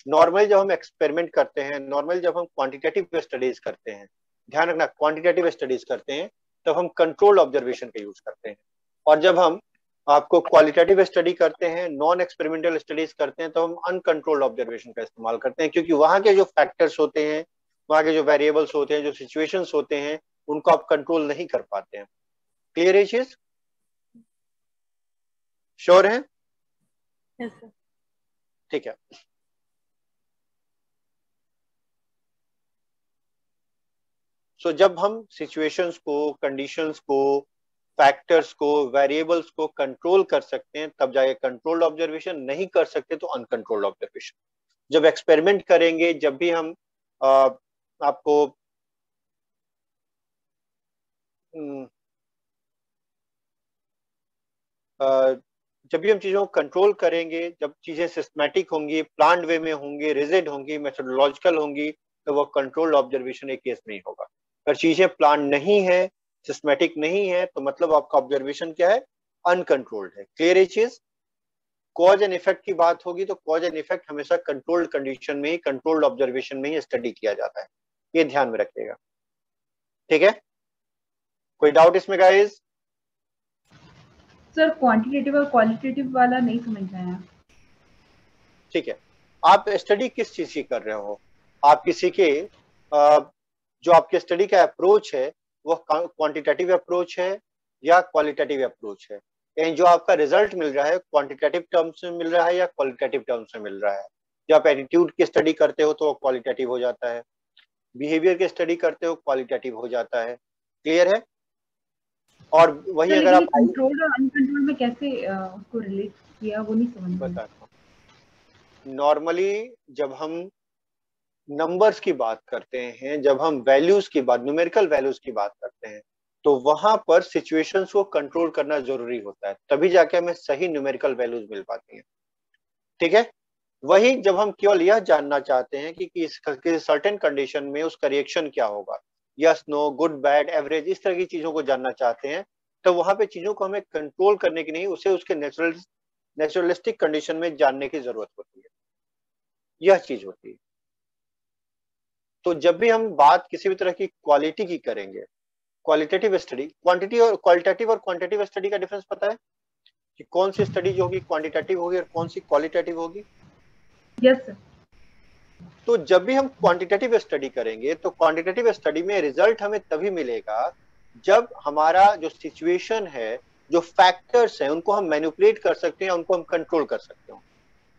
S1: नॉर्मली जब हम एक्सपेरिमेंट करते हैं, नॉर्मली जब हम क्वांटिटेटिव स्टडीज करते हैं, ध्यान रखना क्वांटिटेटिव स्टडीज करते हैं तब हम कंट्रोल्ड ऑब्जर्वेशन का यूज करते हैं। और जब हम आपको क्वालिटेटिव स्टडी करते हैं, नॉन एक्सपेरिमेंटल स्टडीज करते हैं, तो हम अनकंट्रोल्ड ऑब्जर्वेशन का इस्तेमाल करते हैं, क्योंकि वहां के जो फैक्टर्स होते हैं, वहां के जो वेरिएबल्स होते हैं, जो सिचुएशंस होते हैं, उनको आप कंट्रोल नहीं कर पाते हैं। क्लियर है चीज? श्योर है?
S3: Yes sir.
S1: ठीक है। सो जब हम सिचुएशंस को, कंडीशंस को, फैक्टर्स को, वेरिएबल्स को कंट्रोल कर सकते हैं तब जाके कंट्रोल्ड ऑब्जर्वेशन, नहीं कर सकते तो अनकंट्रोल्ड ऑब्जर्वेशन। जब एक्सपेरिमेंट करेंगे, जब भी हम आपको जब भी हम चीजों को कंट्रोल करेंगे, जब चीजें सिस्टमैटिक होंगी, प्लान्ड वे में होंगी, रिजिड होंगी, मेथोडोलॉजिकल होंगी, तो वो कंट्रोल्ड ऑब्जर्वेशन एक केस में ही होगा। अगर चीजें प्लान नहीं है, सिस्टमैटिक नहीं है, तो मतलब आपका ऑब्जर्वेशन क्या है? अनकंट्रोल्ड है। क्लियर है चीज? कॉज एंड इफेक्ट की बात होगी तो कॉज एंड इफेक्ट हमेशा कंट्रोल्ड कंडीशन में ही, कंट्रोल्ड ऑब्जर्वेशन में ही स्टडी किया जाता है, ये ध्यान में रखिएगा, ठीक है। कोई डाउट इसमें गाइस?
S2: सर क्वांटिटेटिव और क्वालिटेटिव वाला नहीं समझ में आया।
S1: ठीक है, आप स्टडी किस चीज की कर रहे हो? आप किसी के जो आपके स्टडी का अप्रोच है वह क्वांटिटेटिव अप्रोच है या क्वालिटेटिव अप्रोच है? यानी जो आपका रिजल्ट मिल रहा है क्वांटिटेटिव टर्म्स में मिल रहा है या क्वालिटेटिव टर्म्स में मिल रहा है? जब आप एटीट्यूड की स्टडी करते हो तो वो क्वालिटेटिव हो जाता है, बिहेवियर की स्टडी करते हो क्वालिटेटिव हो जाता है। क्लियर है? और वही
S2: सर
S1: अगर आप
S2: कंट्रोल और अनकंट्रोल में कैसे उसको रिलेट किया वो नहीं समझ में
S1: बताता हूँ। नॉर्मली जब हम नंबर्स की बात करते हैं, जब हम वैल्यूज की बात, न्यूमेरिकल वैल्यूज की बात करते हैं, तो वहां पर सिचुएशंस को कंट्रोल करना जरूरी होता है, तभी जाके हमें सही न्यूमेरिकल वैल्यूज मिल पाती हैं, ठीक है। वही जब हम केवल यह जानना चाहते हैं कि सर्टेन कंडीशन में उसका रिएक्शन क्या होगा, yes no, good bad average, इस तरह की चीजों को जानना चाहते हैं, तो वहां पे चीजों को हमें कंट्रोल करने की नहीं, उसे उसके नेचुरलिस्टिक कंडीशन में जानने की जरूरत होती है, यह चीज होती है। तो जब भी हम बात किसी भी तरह की क्वालिटी की करेंगे, क्वालिटेटिव स्टडी, क्वांटिटी और क्वालिटेटिव और क्वांटिटेटिव स्टडी का डिफरेंस पता है कि कौन सी स्टडी जो होगी क्वांटिटेटिव होगी और कौन सी क्वालिटेटिव होगी?
S2: Yes sir.
S1: तो जब भी हम क्वांटिटेटिव स्टडी करेंगे तो क्वांटिटेटिव स्टडी में रिजल्ट हमें तभी मिलेगा जब हमारा जो सिचुएशन है जो फैक्टर्स हैं उनको हम मैनिपुलेट कर सकते हैं, उनको हम कंट्रोल कर सकते हैं।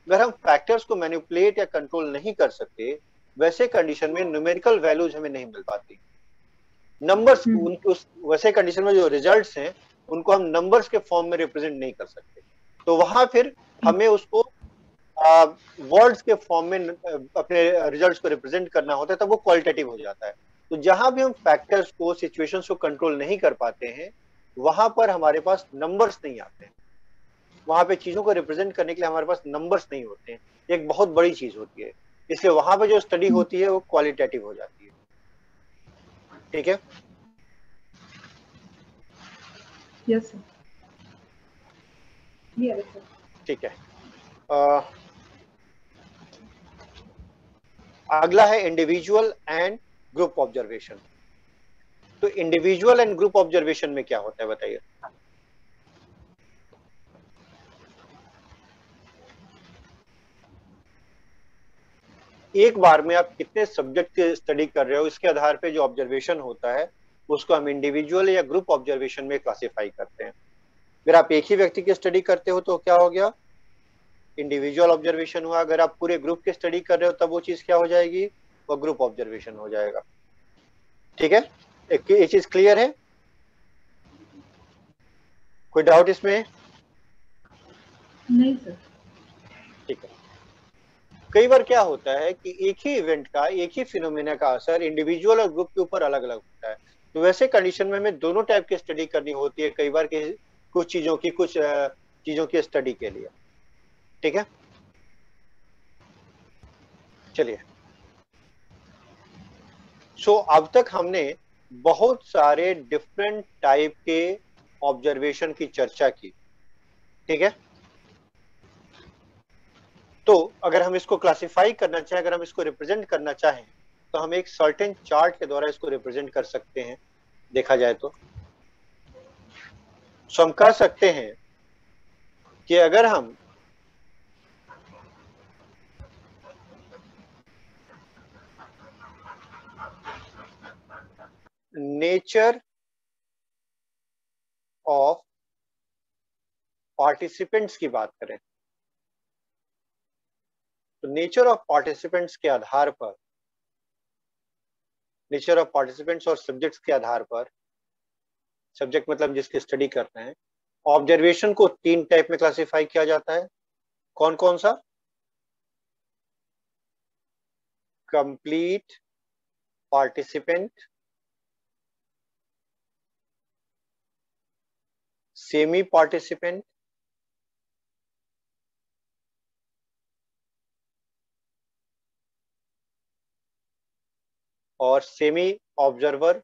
S1: अगर हम फैक्टर्स को मैनिपुलेट या कंट्रोल नहीं कर सकते, वैसे कंडीशन में न्यूमेरिकल वैल्यूज हमें नहीं मिल पाती। नंबर्स उस वैसे कंडीशन में जो रिजल्ट्स हैं उनको हम नंबर्स के फॉर्म में रिप्रेजेंट नहीं कर सकते, तो वहां फिर हमें उसको वर्ड्स के फॉर्म में अपने रिजल्ट्स को रिप्रेजेंट करना होता है, तब वो क्वालिटेटिव हो जाता है। तो जहां भी हम फैक्टर्स को, सिचुएशंस को कंट्रोल नहीं कर पाते हैं, वहां पर हमारे पास नंबर्स नहीं आते हैं, वहां पे चीजों को रिप्रेजेंट करने के लिए हमारे पास नंबर्स नहीं होते हैं। एक बहुत बड़ी चीज होती है, इसलिए वहां पे जो स्टडी होती है वो क्वालिटेटिव हो जाती है। ठीक है,
S2: यस सर, क्लियर है सर।
S1: ठीक है। अगला है इंडिविजुअल एंड ग्रुप ऑब्जर्वेशन। तो इंडिविजुअल एंड ग्रुप ऑब्जर्वेशन में क्या होता है बताइए। एक बार में आप कितने सब्जेक्ट की स्टडी कर रहे हो, इसके आधार पे जो ऑब्जर्वेशन होता है उसको हम इंडिविजुअल या ग्रुप ऑब्जर्वेशन में क्लासिफाई करते हैं। अगर आप एक ही व्यक्ति की स्टडी करते हो तो क्या हो गया, इंडिविजुअल ऑब्जर्वेशन हुआ। अगर आप पूरे ग्रुप की स्टडी कर रहे हो तब वो चीज क्या हो जाएगी, वो ग्रुप ऑब्जर्वेशन हो जाएगा। ठीक है, एक चीज क्लियर है, कोई डाउट इसमें?
S2: नहीं सर।
S1: ठीक है। कई बार क्या होता है कि एक ही इवेंट का, एक ही फिनोमेना का असर इंडिविजुअल और ग्रुप के ऊपर अलग अलग होता है। तो वैसे कंडीशन में हमें दोनों टाइप की स्टडी करनी होती है, कई बार के कुछ चीजों की स्टडी के लिए। ठीक है, चलिए। सो अब तक हमने बहुत सारे डिफरेंट टाइप के ऑब्जर्वेशन की चर्चा की। ठीक है, तो अगर हम इसको क्लासिफाई करना चाहें, अगर हम इसको रिप्रेजेंट करना चाहें, तो हम एक सर्टेन चार्ट के द्वारा इसको रिप्रेजेंट कर सकते हैं। देखा जाए तो हम कह सकते हैं कि अगर हम नेचर ऑफ पार्टिसिपेंट्स की बात करें, तो नेचर ऑफ पार्टिसिपेंट्स के आधार पर, नेचर ऑफ पार्टिसिपेंट्स और सब्जेक्ट्स के आधार पर, सब्जेक्ट मतलब जिसकी स्टडी करते हैं, ऑब्जर्वेशन को तीन टाइप में क्लासिफाई किया जाता है। कौन कौन सा? कंप्लीट पार्टिसिपेंट, सेमी पार्टिसिपेंट और सेमी ऑब्जर्वर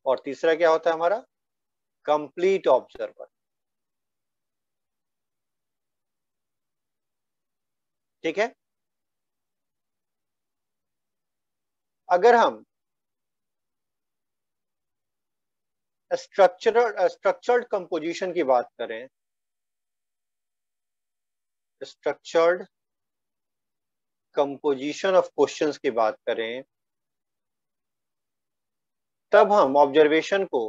S1: और तीसरा क्या होता है हमारा, कंप्लीट ऑब्जर्वर। ठीक है, अगर हम स्ट्रक्चर्ड कंपोजिशन की बात करें, स्ट्रक्चर्ड कंपोजिशन ऑफ क्वेश्चंस की बात करें, तब हम ऑब्जर्वेशन को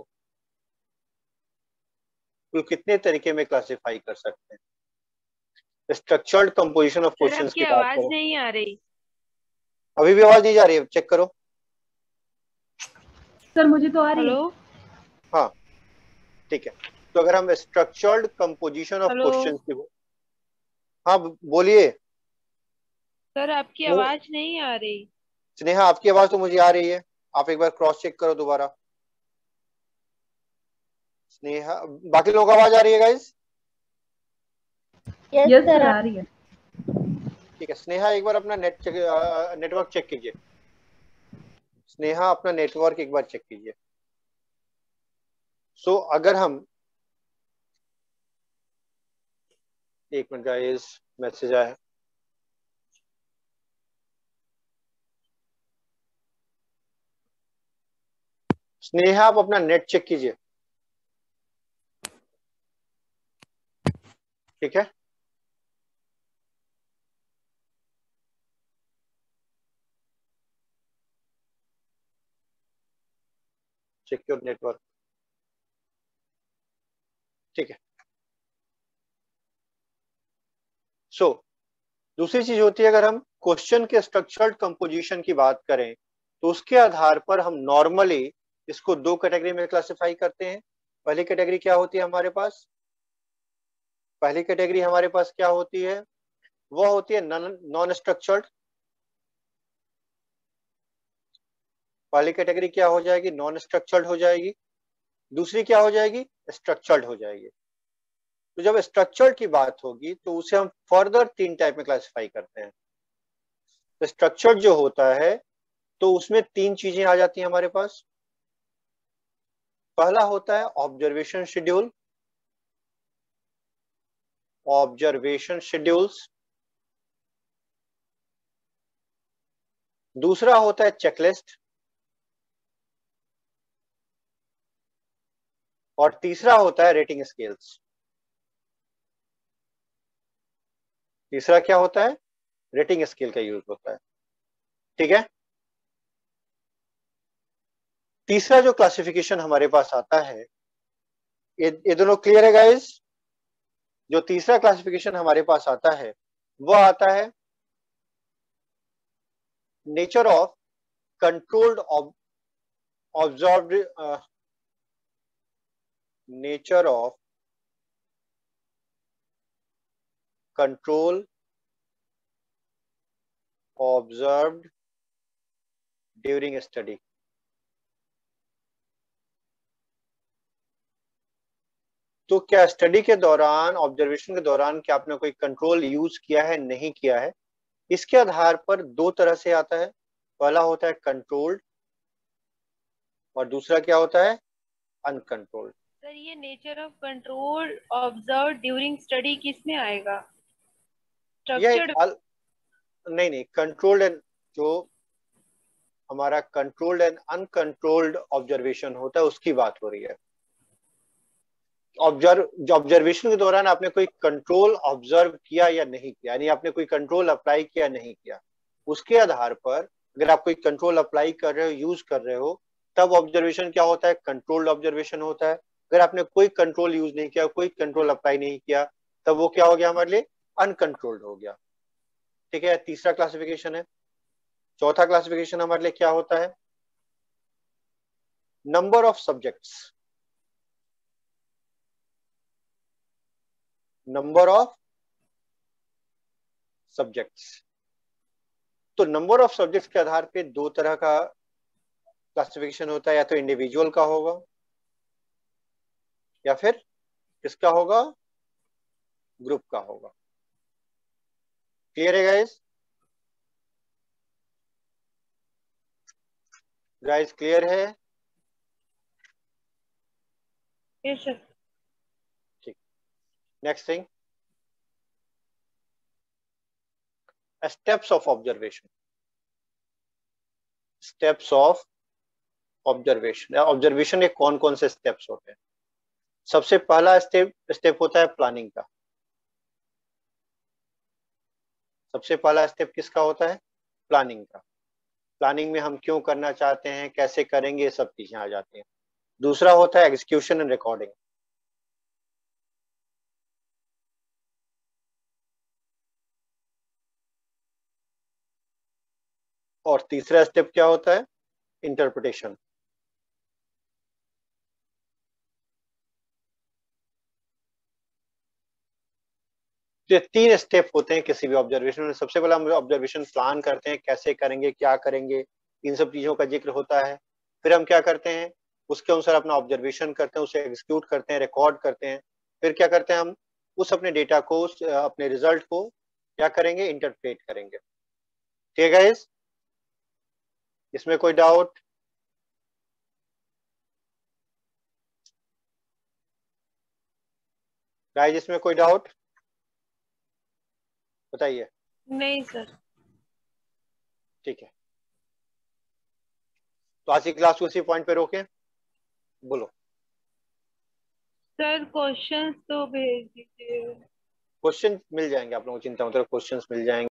S1: कुल कितने तरीके में क्लासिफाई कर सकते हैं। Structured composition of
S3: sir
S1: questions
S3: आपकी
S1: की बात
S3: आवाज
S1: करें,
S3: नहीं आ रही।
S1: अभी भी आवाज नहीं जा रही है, चेक करो।
S2: सर मुझे तो आ रही है।
S3: हेलो
S1: हाँ, ठीक है। तो अगर हम structured composition of
S3: hello
S1: questions की, हाँ बोलिए।
S3: सर आपकी आवाज नहीं आ रही।
S1: स्नेहा, आपकी आवाज तो मुझे आ रही है, आप एक बार क्रॉस चेक करो दोबारा। स्नेहा, बाकी लोगों को आवाज आ रही है गाइस?
S2: यस सर आ रही है।
S1: ठीक है, स्नेहा एक बार अपना नेटवर्क चेक कीजिए। स्नेहा अपना नेटवर्क एक बार चेक कीजिए। सो अगर हम, एक मिनट गाइस, मैसेज आया है। स्नेहा आप अपना नेट चेक कीजिए। ठीक है, सिक्योर नेटवर्क, ठीक है। सो दूसरी चीज होती है, अगर हम क्वेश्चन के स्ट्रक्चर्ड कंपोजिशन की बात करें तो उसके आधार पर हम नॉर्मली इसको दो कैटेगरी में क्लासिफाई करते हैं। पहली कैटेगरी क्या होती है हमारे पास? पहली कैटेगरी हमारे पास क्या होती है? वो होती है नॉन स्ट्रक्चर्ड। पहली कैटेगरी क्या हो जाएगी? नॉन स्ट्रक्चर्ड हो जाएगी। दूसरी क्या हो जाएगी? स्ट्रक्चर्ड हो जाएगी। तो जब स्ट्रक्चर्ड की बात होगी तो उसे हम फर्दर तीन टाइप में क्लासिफाई करते हैं। तो स्ट्रक्चर्ड जो होता है तो उसमें तीन चीजें आ जाती हैं हमारे पास। पहला होता है ऑब्जर्वेशन शेड्यूल, ऑब्जर्वेशन शेड्यूल्स। दूसरा होता है चेकलिस्ट, और तीसरा होता है रेटिंग स्केल्स। तीसरा क्या होता है? रेटिंग स्केल का यूज होता है, ठीक है। तीसरा जो क्लासिफिकेशन हमारे पास आता है, ये दोनों क्लियर है गाइस? जो तीसरा क्लासिफिकेशन हमारे पास आता है वो आता है nature of controlled observed, nature of control observed during study. तो क्या स्टडी के दौरान, ऑब्जर्वेशन के दौरान क्या आपने कोई कंट्रोल यूज किया है, नहीं किया है, इसके आधार पर दो तरह से आता है। पहला होता है कंट्रोल्ड और दूसरा क्या होता है? अनकंट्रोल्ड।
S3: सर ये nature of control observe during study किस में आएगा?
S1: यह
S3: स्ट्रक्चर्ड।
S1: नहीं नहीं, कंट्रोल्ड एंड जो हमारा कंट्रोल्ड एंड अनकंट्रोल्ड ऑब्जर्वेशन होता है उसकी बात हो रही है। ऑब्जर्वेशन के दौरान आपने कोई कंट्रोल ऑब्जर्व किया या नहीं किया, यानी आपने कोई कंट्रोल अप्लाई किया नहीं किया, उसके आधार पर अगर आप कोई कंट्रोल अप्लाई कर रहे हो, यूज कर रहे हो, तब ऑब्जर्वेशन क्या होता है? कंट्रोल्ड ऑब्जर्वेशन होता है। अगर आपने कोई कंट्रोल यूज नहीं किया, कोई कंट्रोल अप्लाई नहीं किया, तब वो क्या हो गया हमारे लिए? अनकंट्रोल्ड हो गया, ठीक है। तीसरा क्लासिफिकेशन है। चौथा क्लासिफिकेशन हमारे लिए क्या होता है? Number of subjects, number of subjects. तो नंबर ऑफ सब्जेक्ट्स के आधार पे दो तरह का क्लासिफिकेशन होता है, या तो इंडिविजुअल का होगा या फिर किसका होगा? ग्रुप का होगा। क्लियर है गाइस? गाइस क्लियर है?
S3: Yes sir.
S1: ठीक। Next thing, steps of observation. Steps of observation, observation के कौन कौन से स्टेप्स होते हैं? सबसे पहला स्टेप होता है प्लानिंग का। सबसे पहला स्टेप किसका होता है? प्लानिंग का। प्लानिंग में हम क्यों करना चाहते हैं, कैसे करेंगे, ये सब चीजें आ जाती हैं। दूसरा होता है एग्जीक्यूशन एंड रिकॉर्डिंग। और तीसरा स्टेप क्या होता है? इंटरप्रिटेशन। तो ये तीन स्टेप होते हैं किसी भी ऑब्जर्वेशन में। सबसे पहले हम ऑब्जर्वेशन प्लान करते हैं, कैसे करेंगे, क्या करेंगे, इन सब चीजों का जिक्र होता है। फिर हम क्या करते हैं? उसके अनुसार अपना ऑब्जर्वेशन करते हैं, उसे एग्जीक्यूट करते हैं, रिकॉर्ड करते हैं। फिर क्या करते हैं? हम उस अपने डेटा को, अपने रिजल्ट को क्या करेंगे? इंटरप्रेट करेंगे। ठीक है गाइस? इसमें कोई डाउट? गाइस इसमें कोई डाउट बताइए।
S3: नहीं सर।
S1: ठीक है, तो आज की क्लास को इसी पॉइंट पे रोकें। बोलो।
S3: सर क्वेश्चंस तो भेज दीजिए।
S1: क्वेश्चन मिल जाएंगे आप लोगों को, चिंता मत करो, क्वेश्चंस मिल जाएंगे।